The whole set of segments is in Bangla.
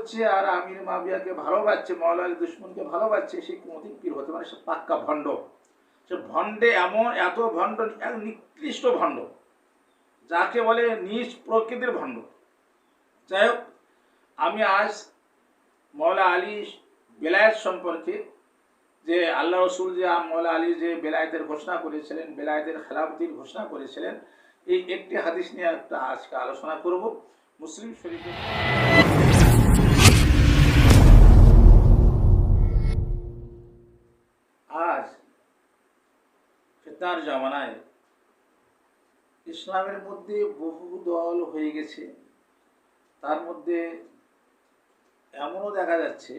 করছে আর আমির মাবিয়াকে ভালোবাসছে, মাওলা আলী দুশ্মনকে ভালোবাসছে, সে কোনোদিন পীর হতে পারে, সে পাক্কা ভণ্ড। সে ভণ্ডে এত ভণ্ড, এক নিকৃষ্ট ভণ্ড, যাকে বলে নিজ প্রকৃতির ভণ্ড। যাই হোক, আমি আজ মাওলা আলী বেলায়েত সম্পর্কে, যে আল্লাহ রসুল যে মাওলা আলী যে বেলায়েতের ঘোষণা করেছিলেন, বেলায়েতের খেলাফতির ঘোষণা করেছিলেন, এই একটি হাদিস নিয়ে একটা আজকে আলোচনা করব। মুসলিম শরীফে আজ ফিতনার জামানায় ইসলামের মধ্যে বহু দল হয়ে গেছে। তার মধ্যে এমনও দেখা যাচ্ছে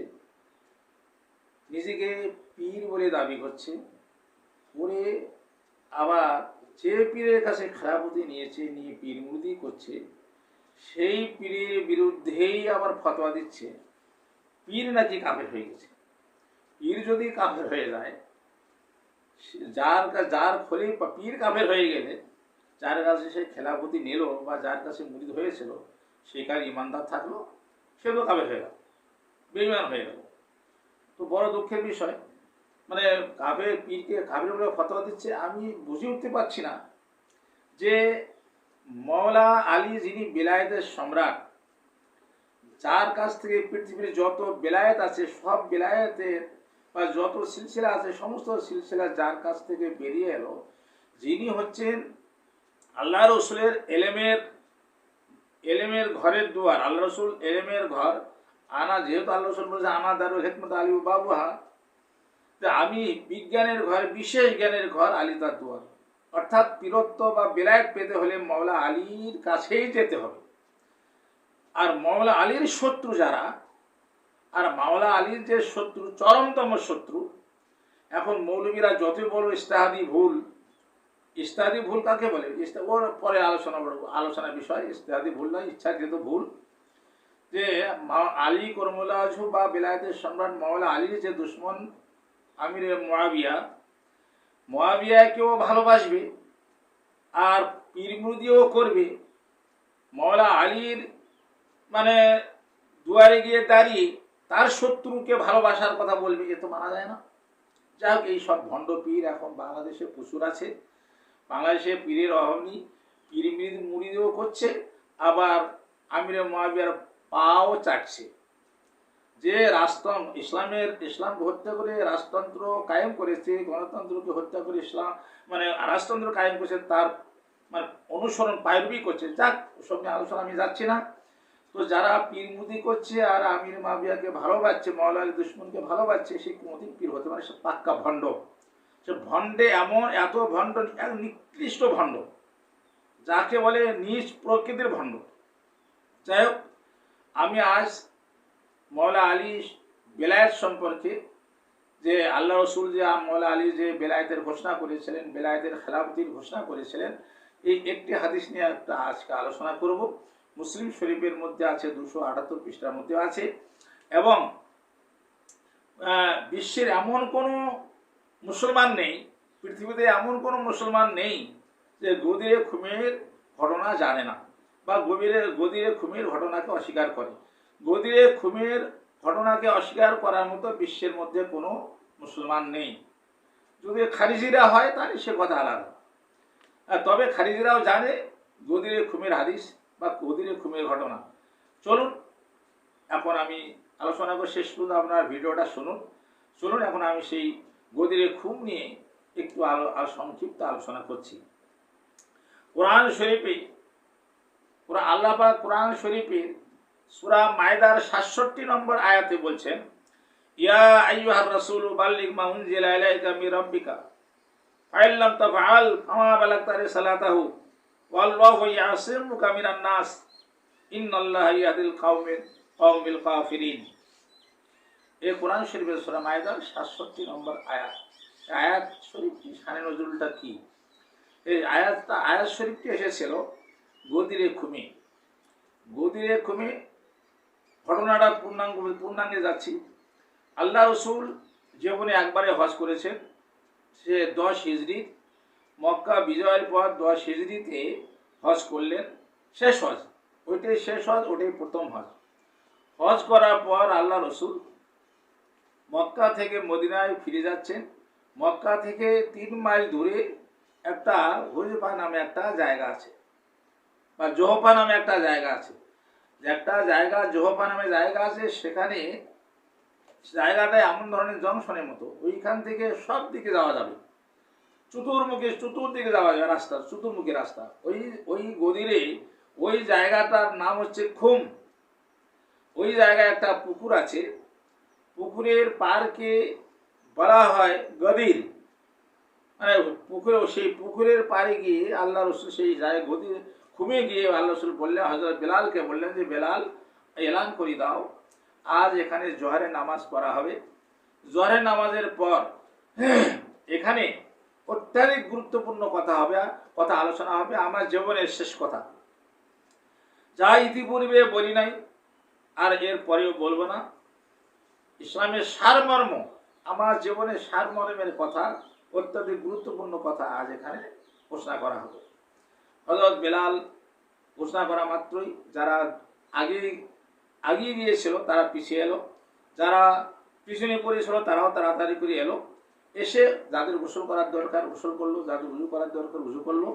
নিজেকে পীর বলে দাবি করছে, করে আবার যে পীরের কাছে খেলাফতি নিয়েছে, নিয়ে পীর মুরিদি করছে, সেই পীরের বিরুদ্ধেই আবার ফতোয়া দিচ্ছে পীর নাকি কাফের হয়ে গেছে। পীর যদি কাফের হয়ে যায়, যার ফলে পীর কাফের হয়ে গেলে, যার কাছে সে খেলাফতি নিল বা যার কাছে মুরিদ হয়েছিল, সে কার ইমানদার থাকলো, সে তো কাফের হয়ে গেল, বেঈমান হয়ে গেল। তো বড় দুঃখের বিষয়, মানে কাফের পীরকে কাফের বলে ফতোয়া দিচ্ছে। আমি বুঝে উঠতে পারছি না যে মাওলা আলী যিনি বেলায়েতের সম্রাট, যার কাছ থেকে পৃথিবীর যত বেলায়েত আছে, সব বেলায়েতের বা যত সিলসিলা আছে, সমস্ত সিলসিলা যার কাছ থেকে বেরিয়ে এলো, যিনি হচ্ছেন আল্লাহ রসুলের এলেমের ঘরের দুয়ার। আল্লাহ রসুল এলেমের ঘর, আনা, যেহেতু আল্লাহ রসুল বলছে আনা দারুল হিকমত আলী বাবুহা, আমি বিজ্ঞানের ঘর, বিশেষ জ্ঞানের ঘর, আলী তার দুয়ার। অর্থাৎ পীরত্ব বা বেলায়েত পেতে হলে মাওলা আলীর কাছেই যেতে হবে। আর মাওলা আলীর শত্রু যারা, আর মাওলা আলীর যে শত্রু, চরমতম শত্রু, এখন মৌলবীরা যতই বড় ইস্তেহাদি ভুল কাকে বলে, ওর পরে আলোচনা বিষয়। ইস্তেহাদি ভুল নয়, ইচ্ছাকৃত ভুল। যে আলী করমুল্লাহ বা বেলায়েতের সম্রাট মাওলা আলীর যে দুশ্মন আমির মুয়াবিয়াকেও ভালোবাসবে আর পীর মুরিদিও করবে। মাওলা আলীর মানে দুয়ারে গিয়ে দাঁড়িয়ে তার শত্রুকে ভালোবাসার কথা বলবে, এ তো মানা যায় না। যাই হোক, এই সব ভণ্ড পীর এখন বাংলাদেশে প্রচুর আছে। বাংলাদেশে পীরের অভাব নেই, পীর মুরিদিও করছে, আবার আমিরে মুয়াবিয়ার পাও চাটছে। যে ইসলামকে হত্যা করে রাজতন্ত্র কায়েম করেছে, গণতন্ত্রকে হত্যা করে ইসলাম মানে রাজতন্ত্র কায়েম করেছে, তার মানে অনুসরণ পায়রবি করছে। যাক, ওসব নিয়ে আলোচনা আমি যাচ্ছি না। তো যারা পীর মুরিদি করছে আর আমির মাবিয়াকে ভালোবাসছে, মাওলা আলী দুশ্মনকে ভালোবাসছে, সে কোনোদিন পীর হতে পারে, সে পাক্কা ভণ্ড। সে ভণ্ডে এত ভণ্ড, এক নিকৃষ্ট ভণ্ড, যাকে বলে নিজ প্রকৃতির ভণ্ড। যাই হোক, আমি আজ মাওলা আলী বেলায়েত সম্পর্কে, যে আল্লাহ রসুল যে মাওলা আলী যে বেলায়েতের ঘোষণা করেছিলেন, বেলায়েতের খেলাফতির ঘোষণা করেছিলেন, এই একটি হাদিস নিয়ে একটা আজকে আলোচনা করব। মুসলিম শরীফের মধ্যে আছে, 278 পৃষ্ঠার মধ্যে আছে। এবং বিশ্বের এমন কোনো মুসলমান নেই, পৃথিবীতে এমন কোনো মুসলমান নেই যে গদিরে খুমের ঘটনা জানে না বা গদিরে খুমের ঘটনাকে অস্বীকার করে। গদিরে খুমের ঘটনাকে অস্বীকার করার মতো বিশ্বের মধ্যে কোনো মুসলমান নেই। যদি খারিজিরা হয় তাহলে সে কথা আলাদা। তবে খারিজিরাও জানে গদিরে খুমের হাদিস বা গদিরে খুমের ঘটনা। চলুন এখন আমি আলোচনা করে শেষ পর্যন্ত আপনার ভিডিওটা শুনুন। এখন আমি সেই গদিরে খুম নিয়ে একটু সংক্ষিপ্ত আলোচনা করছি। কোরআন শরীফে আল্লাহ পাক কোরআন শরীফের সূরা মায়দার 67 নম্বর আয়াতে বলছেন, ইয়া আইয়ুহার রাসূলু বাল্লিগ মা উনজিলা ইলাইকা মির রাব্বিকা ফাইন লাম তাফআল ফামা বালাগতা রিসালাতাহু ওয়াল্লাহু ইয়াসিমুকা মিনান নাস ইন্নাল্লাহা ইয়াহদিল কওমিল কাফিরিন। এই কোরআন শরীফের সূরা মায়দার 67 নম্বর আয়াত শরীফটি শানে নজরুলটা কি? এই আয়াত শরীফটি এসেছিল গদিরে খুমে। ঘটনাটা পূর্ণাঙ্গে যাচ্ছি। আল্লাহ রসুল জীবনে একবারে হজ করেছেন। সে 10 হিজরি, মক্কা বিজয়ের পর 10 হিজরিতে হজ করলেন। শেষ হজ, ওইটাই শেষ হজ, ওটাই প্রথম হজ। হজ করার পর আল্লাহ রসুল মক্কা থেকে মদিনায় ফিরে যাচ্ছেন। মক্কা থেকে 3 মাইল দূরে একটা হুজফা নামে একটা জায়গা আছে, বা জোহফা নামে একটা জায়গা আছে। একটা জায়গা জোহফা নামে জায়গা আছে, সেখানে জায়গাটায় এমন ধরনের জংশনের মতো, ওইখান থেকে সব দিকে যাওয়া যাবে, চতুর্দিকে যাওয়া যাবে, রাস্তা চতুর্মুখী রাস্তা। ওই ওই গদিরে ওই জায়গাটার নাম হচ্ছে খুম। ওই জায়গায় একটা পুকুর আছে, পুকুরের পাড়কে বলা হয় গদির। মানে সেই পুকুরের পাড়ে গিয়ে আল্লাহ রসুল সেই জায়গায় গদির খুমে গিয়ে আল্লাহ রসুল বললেন, হযরত বেলালকে বললেন যে বেলাল এলান করে দাও, আজ এখানে জোহরের নামাজ পড়া হবে। জোহরের নামাজের পর এখানে অত্যাধিক গুরুত্বপূর্ণ কথা আলোচনা হবে, আমার জীবনের শেষ কথা, যা ইতিপূর্বে বলি নাই আর এর পরেও বলবো না। ইসলামের সারমর্ম, আমার জীবনের সারমর্মের কথা, অত্যাধিক গুরুত্বপূর্ণ কথা আজ এখানে ঘোষণা করা হবে। হযরত বেলাল ঘোষণা করা মাত্রই যারা আগিয়ে গিয়েছিল তারা পিছিয়ে এলো, যারা পিছনে পড়েছিল তারাও তাড়াতাড়ি করে এলো। এসে যাদের গোসল করার দরকার গোসল করলো, যাদের উজু করার দরকার উজু করলো।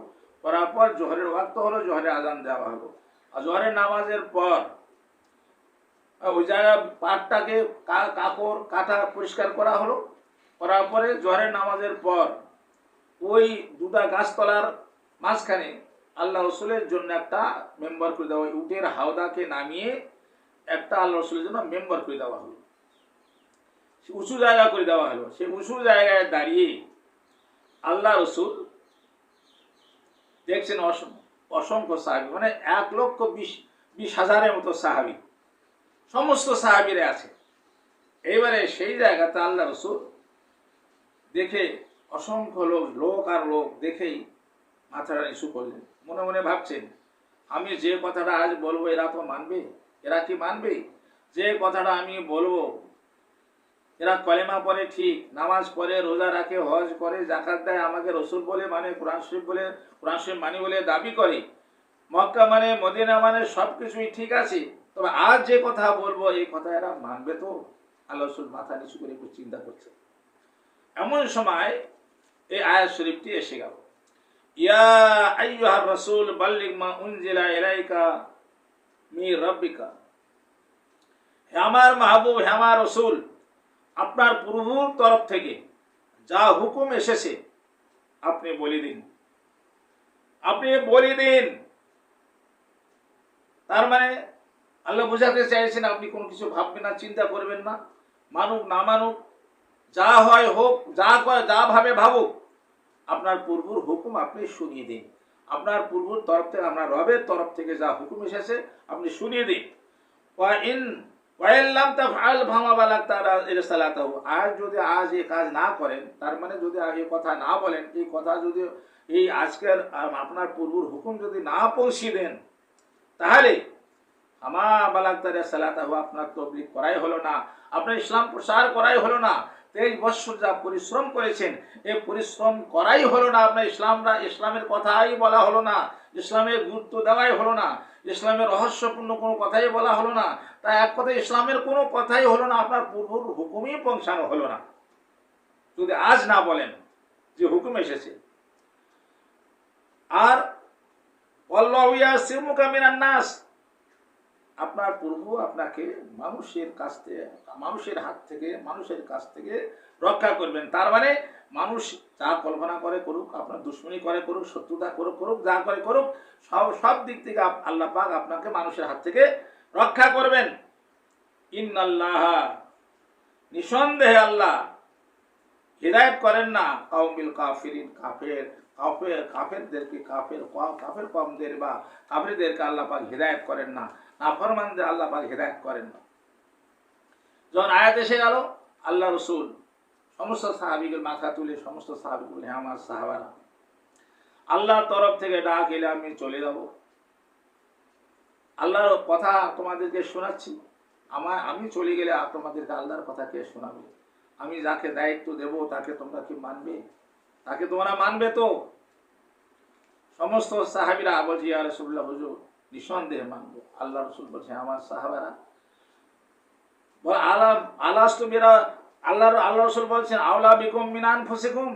করার পর জোহরের ওয়াক্ত হলো, জোহরের আজান দেওয়া হলো। আর জোহরের নামাজের পর ওই জায়গা পাটটাকে কাপড় কাটা পরিষ্কার করা হলো। করার পরে জোহরের নামাজের পর ওই দুটা গাছতলার মাঝখানে আল্লাহ রসুলের জন্য একটা মেম্বার করে দেওয়া, উটের হাওদাকে নামিয়ে একটা আল্লাহ রসুলের জন্য মেম্বার করে দেওয়া হলো, উঁচু জায়গা করে দেওয়া হলো। সেই উঁচু জায়গায় দাঁড়িয়ে আল্লাহ রসুল দেখছেন অসংখ্য সাহাবি, মানে 1,20,000-এর মতো সাহাবি, সমস্ত সাহাবিরা আছে। এইবারে সেই জায়গাতে আল্লাহ রসুল দেখে অসংখ্য লোক আর লোক দেখেই মাথাটা নিচু করলেন। মনে মনে ভাবছেন, আমি যে কথাটা আজ বলবো এরা তো মানবে? এরা কি মানবে? যে কথাটা আমি বলবো, এরা কলেমা পড়ে ঠিক, নামাজ পড়ে, রোজা রাখে, হজ করে, জাকাত দেয়, আমাকে রসুল বলে মানে, কোরআন শরীফ মানি বলে দাবি করে, মক্কা মানে, মদিনা মানে, সব কিছুই ঠিক আছে, তবে আজ যে কথা বলবো এই কথা এরা মানবে তো? আল্লাহ রসুল মাথা নিচু করে একটু চিন্তা করছে। এমন সময় এই আয়াত শরীফটি এসে গেল, ইয়া আইয়ুহার রাসূল বাল্লিগ মা উনজিলা ইলাইকা মির রাব্বিকা। হে আমার মাহবুব, হে আমার রসুল, আপনার প্রভুর তরফ থেকে যা হুকুম এসেছে আপনি বলে দিন, আপনি বলে দিন। তার মানে আল্লাহ বোঝাতে চাইছেন আপনি কোনো কিছু ভাববেন না, চিন্তা করবেন না, মানুক না মানুক, যা হয় হোক, যা করে যা ভাবে ভাবুক, আপনার প্রভুর হুকুম আপনি শুনিয়ে দিন। আপনার প্রভুর তরফ থেকে, আপনার রবের তরফ থেকে যা হুকুম এসেছে আপনি শুনিয়ে দিন। আর যদি আজ এই কাজ না করেন, তার মানে যদি এই কথা না বলেন, এই কথা যদি এই আজকের আপনার প্রভুর হুকুম যদি না পৌঁছে দেন, তাহলে আমা বালাগতার সালাতাহু, আপনার তবলিগ করাই হলো না, আপনার ইসলাম প্রসার করাই হলো না। 23 বছর যা পরিশ্রম করেছেন, এই পরিশ্রম করাই হলো না। আপনার ইসলামের কথাই বলা হলো না, ইসলামের গুরুত্ব দেওয়াই হলো না, ইসলামের রহস্যপূর্ণ কোনো কথাই বলা হলো না। তাই এক কথায় ইসলামের কোনো কথাই হলো না, আপনার প্রভুর হুকুমই পৌঁছানো হলো না যদি আজ না বলেন যে হুকুম এসেছে। আর আল্লাহু ইয়াসিমুকা মিনান নাস, আপনার প্রভু আপনাকে মানুষের হাত থেকে, মানুষের কাছ থেকে রক্ষা করবেন। তার মানে মানুষ যা কল্পনা করে করুক, আপনার দুশ্মনী করে করুক, শত্রুতা করুক, যা করে করুক, সব দিক থেকে আল্লাহ পাক আপনাকে মানুষের হাত থেকে রক্ষা করবেন। ইন্নাল্লাহা, নিঃসন্দেহে আল্লাহ হিদায়াত করেন না কাউমিল কাফিরিন, কাফেরদেরকে, কাফের কওমদের বা কাফেরদেরকে আল্লাহ পাক হিদায়াত করেন না, নাফরমানদের আল্লাহ পাক হিদায়াত করেন না। যখন আয়াত এসে গেল, আল্লাহ রসুল সমস্ত সাহাবীদের মাথা তুলে সমস্ত সাহাবী বলে, হ্যাঁ আমার সাহাবারা, আল্লাহর তরফ থেকে ডাক এলে আমি চলে যাব। আল্লাহর কথা তোমাদেরকে শোনাচ্ছি, আমি চলে গেলে তোমাদেরকে আল্লাহর কথা কে শোনাবে? আমি যাকে দায়িত্ব দেব তাকে তোমরা কি মানবে? তাকে তোমরা মানবে তো? সমস্ত সাহাবীরা বলছে, ইয়া রাসূলুল্লাহ, হুজুর নিঃসন্দেহে মানবো। আল্লাহ রসুল বলছে, আমার সাহাবারা, বল আলাস্তু বিরা আল্লাহ রাসূল বলছেন আওলা বিকুম মিন আনফুসিকুম,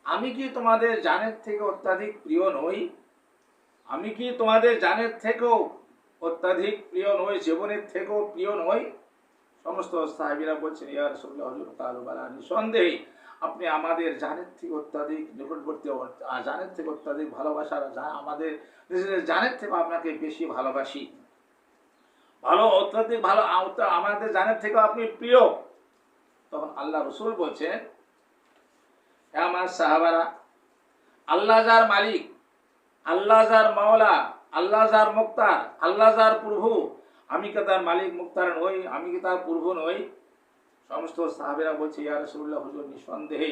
আমি কি তোমাদের জানের থেকে অত্যাধিক প্রিয় নই? আমি কি তোমাদের জানের থেকেও অত্যাধিক প্রিয় নই, জীবনের থেকেও প্রিয় নই? সমস্ত সাহাবীরা বলছেন ইয়া রাসূলুল্লাহ, হুজুর কালু বালা, নিঃসন্দেহে আপনি আমাদের জানের থেকে অত্যাধিক নিকটবর্তী, জানের থেকে অত্যাধিক ভালোবাসার, আমাদের জানের থেকে আপনাকে বেশি ভালোবাসি, ভালো অত্যাধিক ভালো আমাদের জানের থেকে আপনি প্রিয়। তখন আল্লাহ রসুল বলছেন হে আমার সাহাবারা, আল্লাহ যার মালিক, আল্লাহ যার মাওলা, আল্লাহ যার মুক্তার, আল্লাহ যার প্রভু, আমি কি তার মালিক মুক্তার নই? আমি কি তার প্রভু নই? সমস্ত সাহাবেরা বলছে ইয়া রাসূলুল্লাহ, হুজুর নিঃসন্দেহে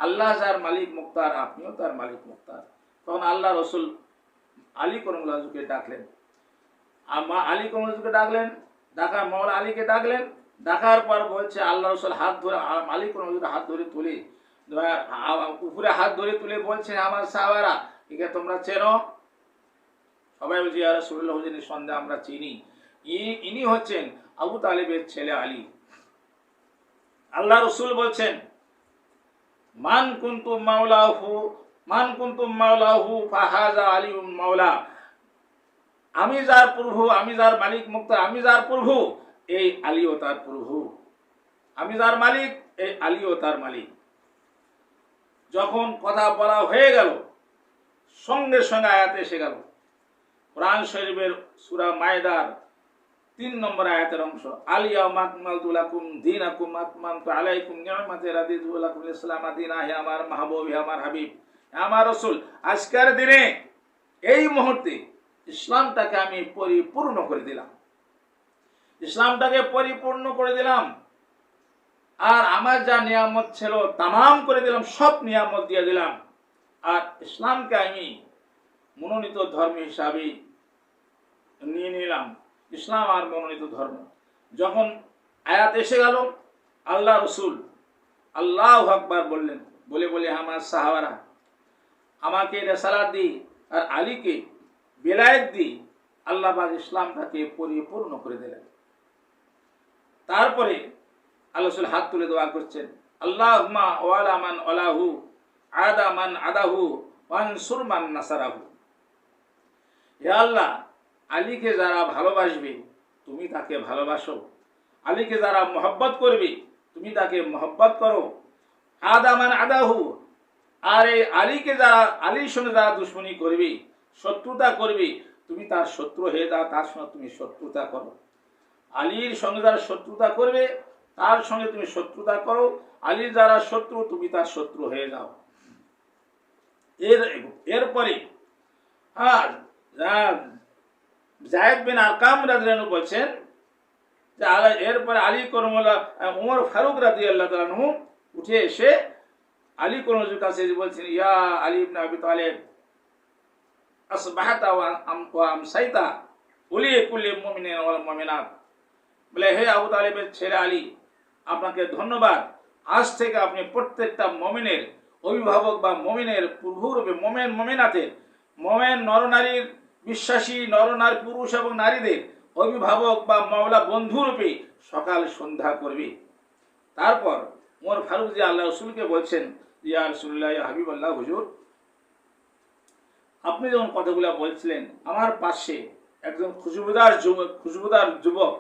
আল্লাহ যার মালিক মুক্তার, আপনিও তার মালিক মুক্তার। তখন আল্লাহ রসুল আলী করমুল্লাহকে ডাকলেন, আলী করমুল্লাহকে ডাকলেন, মাওলা আলীকে ডাকলেন, ডাকার পর বলছে আল্লাহ রসুল হাত ধরে, আলী করমুল্লাহকে হাত ধরে তুলে, উপরে হাত ধরে তুলে বলছে আমার সাহাবারা, একে তোমরা চেনো? সবাই বলছে ইয়া রাসূলুল্লাহ, হুজুর নিঃসন্দেহে আমরা চিনি, ইনি হচ্ছেন আবু তালেবের ছেলে আলী। আল্লাহ রসুল বলছেন মান কুনতুম মাওলাহু ফাহাযা আলিউন মাওলা, আমি যার প্রভু, আমি যার মালিক মুক্তার, আমি যার প্রভু, এই আলীও তার প্রভু, আমি যার মালিক, এই আলীও তার মালিক। যখন কথা বলা হয়ে গেল, সঙ্গে সঙ্গে আয়াত এসে গেল, কোরআন শরীফের সূরা মায়দার 3 নম্বর আয়াতের অংশ, আলিয়া মাকমালতু লাকুম দীনাকুম আতমামতু আলাইকুম নি'মাতি রাদিতু লাকুম ইসলাম দীনা। হে আমার মাহবুব, হে আমার হাবিব, হে আমার রাসূল, আজকের দিনে এই মুহূর্তে ইসলামটাকে আমি পরিপূর্ণ করে দিলাম, ইসলামটাকে পরিপূর্ণ করে দিলাম, আর আমার যা নিয়ামত ছিল তামাম করে দিলাম, সব নিয়ামত দিয়ে দিলাম, আর ইসলামকে আমি মনোনীত ধর্ম হিসাবে নিয়ে নিলাম। ইসলাম আর মনোনীত ধর্ম। যখন আয়াত এসে গেল, আল্লাহ রসুল আল্লাহু আকবার বললেন, বলে বলে আমার সাহাবারা, আমাকে রেসালাত দি আর আলীকে বেলায়েত দি, আল্লাহ পাক ইসলামটাকে পরিপূর্ণ করে দিলেন। তারপরে আল্লাহ রসুল হাত তুলে দোয়া করছেন, আল্লাহুম্মা ওয়ালা মান ওয়ালাহু আদা মান আদাহু ওয়ানসুর মান নাসারাহু। হে আল্লাহ, আলীকে যারা ভালোবাসবে তুমি তাকে ভালোবাসো, আলীকে যারা মহব্বত করবে তুমি তাকে মহব্বত করো, আদামান আদাহু, আর এই আলীকে যারা, আলীর সঙ্গে যারা দুশ্মনী করবে, শত্রুতা করবে, তুমি তার শত্রু হয়ে যাও, তার সঙ্গে তুমি শত্রুতা করো। আলীর সঙ্গে যারা শত্রুতা করবে তার সঙ্গে তুমি শত্রুতা করো, আলীর যারা শত্রু তুমি তার শত্রু হয়ে যাও। এরপরে যায়েদ বিন আরকাম রাদিয়াল্লাহু বলছেন যে এরপরে আলী করমুল্লাহ উমর ফারুক রাদিয়াল্লাহু তাআলা আনহু উঠে এসে আলী করমুল্লাহর কাছে বলছেন, ইয়া আলী ইবনে আবি তালেব, আসবাহতা ওয়া আমসাইতা ওলি কুল্লি মুমিনিন ওয়াল মুমিনাত। বলে হে আবু তালেবের ছেলে আলী, আপনাকে ধন্যবাদ, আজ থেকে আপনি প্রত্যেকটা মুমিনের অভিভাবক বা মুমিনের প্রভুরূপে, মুমিন মুমিনাতের, মুমিন নরনারীর, বিশ্বাসী নরনারী পুরুষ এবং নারীদের অভিভাবক বা মাওলা বন্ধুরূপে সকাল সন্ধ্যা করবে। তারপর ওমর ফারুক জি আল্লাহ রসুলকে বলছেন, ইয়া রাসূলুল্লাহ, ইয়া হাবিবাল্লাহ, হুজুর আপনি যখন কথাগুলো বলছিলেন, আমার পাশে একজন খুশবুদার যুবক,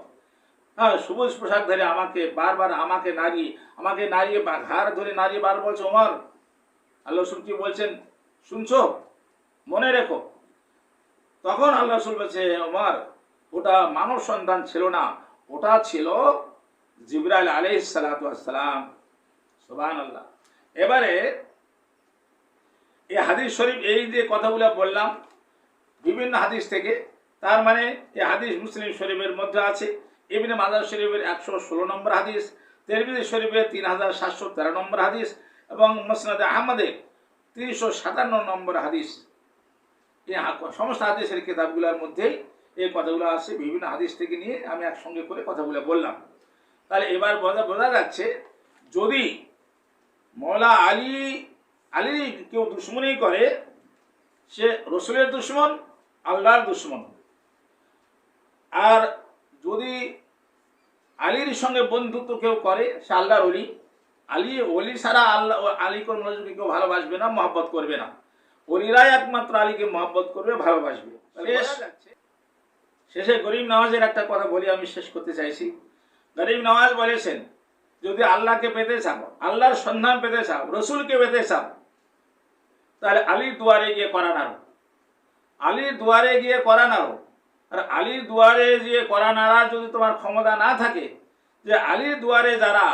সবুজ পোশাক ধরে আমাকে বারবার আমাকে নাড়িয়ে ঘাড় ধরে নাড়িয়ে বার বলছে, ওমর, আল্লাহ রসুল কি বলছেন শুনছো, মনে রেখো। তখন আল্লাহ রসুল বলছে, ওমর, ওটা মানব সন্তান ছিল না, ওটা ছিল জিবরাইল আলাইহিস সালাতু ওয়াস সালাম। সুবহানাল্লাহ। এবারে এই হাদিস শরীফ, এই যে কথাগুলো বললাম বিভিন্ন হাদিস থেকে, তার মানে এই হাদিস মুসলিম শরীফের মধ্যে আছে, ইবনে মাজাহ শরীফের 116 নম্বর হাদিস, তিরমিজি শরীফের 3713 নম্বর হাদিস এবং মুসনাদ আহমদের 357 নম্বর হাদিস। এই সমস্ত হাদিসের কিতাবগুলোর মধ্যেই এই কথাগুলো আছে, বিভিন্ন হাদিস থেকে নিয়ে আমি একসঙ্গে করে কথাগুলো বললাম। তাহলে এবার বোঝা যাচ্ছে, যদি মওলা আলী কেউ দুশ্মনী করে, সে রসুলের দুশ্মন, আল্লাহর দুশ্মন। আর যদি আলীর সঙ্গে বন্ধুত্ব কেউ করে সে আল্লাহর অলি। আলী অলি ছাড়া আল্লাহ আলী কোন মনোযোগকে কেউ ভালোবাসবে না, মহব্বত করবে না। অলিরাই একমাত্র আলীকে মহব্বত করবে, ভালোবাসবে। শেষে গরিব নওয়াজের একটা কথা বলি, আমি শেষ করতে চাইছি। গরিব নওয়াজ বলেছেন, যদি আল্লাহকে পেতে চাও, আল্লাহর সন্ধান পেতে চাও, রসুলকে পেতে চাও, তাহলে আলীর দুয়ারে গিয়ে করা নাড়ো, আলীর দুয়ারে গিয়ে করা নাড়ো। আর আলীর দুয়ারে গিয়ে করা নাড়ার যদি তোমার ক্ষমতা না থাকে, যে আলীর দুয়ারে যারা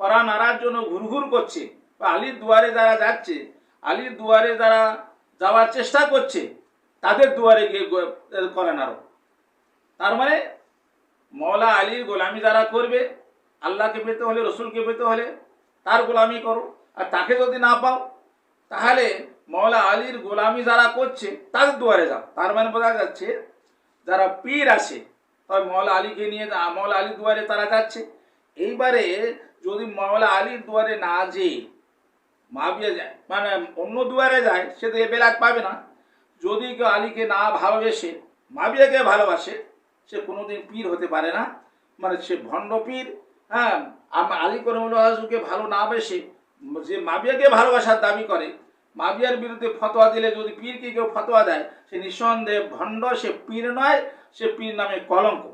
করা নাড়ার জন্য ঘুরঘুর করছে, বা আলীর দুয়ারে যারা যাচ্ছে, আলীর দুয়ারে যারা যাওয়ার চেষ্টা করছে, তাদের দুয়ারে গিয়ে করা নাড়ো। তার মানে মওলা আলীর গোলামি যারা করবে, আল্লাহকে পেতে হলে, রসুলকে পেতে হলে তার গোলামি করো। আর তাকে যদি না পাও, তাহলে মওলা আলীর গোলামি যারা করছে তাদের দুয়ারে যাও। তার মানে বোঝা যাচ্ছে যারা পীর আছে, তবে মওলা আলীকে নিয়ে মওলা আলীর দুয়ারে তারা যাচ্ছে। এইবারে যদি মওলা আলীর দুয়ারে না যেয়ে মাবিয়া যায়, মানে অন্য দুয়ারে যায়, সে তো এ বেলাত পাবে না। যদি কেউ আলীকে না ভালোবেসে মাবিয়াকে ভালোবাসে, সে কোনোদিন পীর হতে পারে না, মানে সে ভণ্ড পীর। হ্যাঁ, আলী করমুল্লাহকে ভালো না বেসে যে মাবিয়াকে ভালোবাসার দাবি করে, মাবিয়ার বিরুদ্ধে ফতোয়া দিলে যদি পীরকে কেউ ফতোয়া দেয়, সে নিঃসন্দেহে ভণ্ড, সে পীর নয়, সে পীর নামে কলঙ্ক।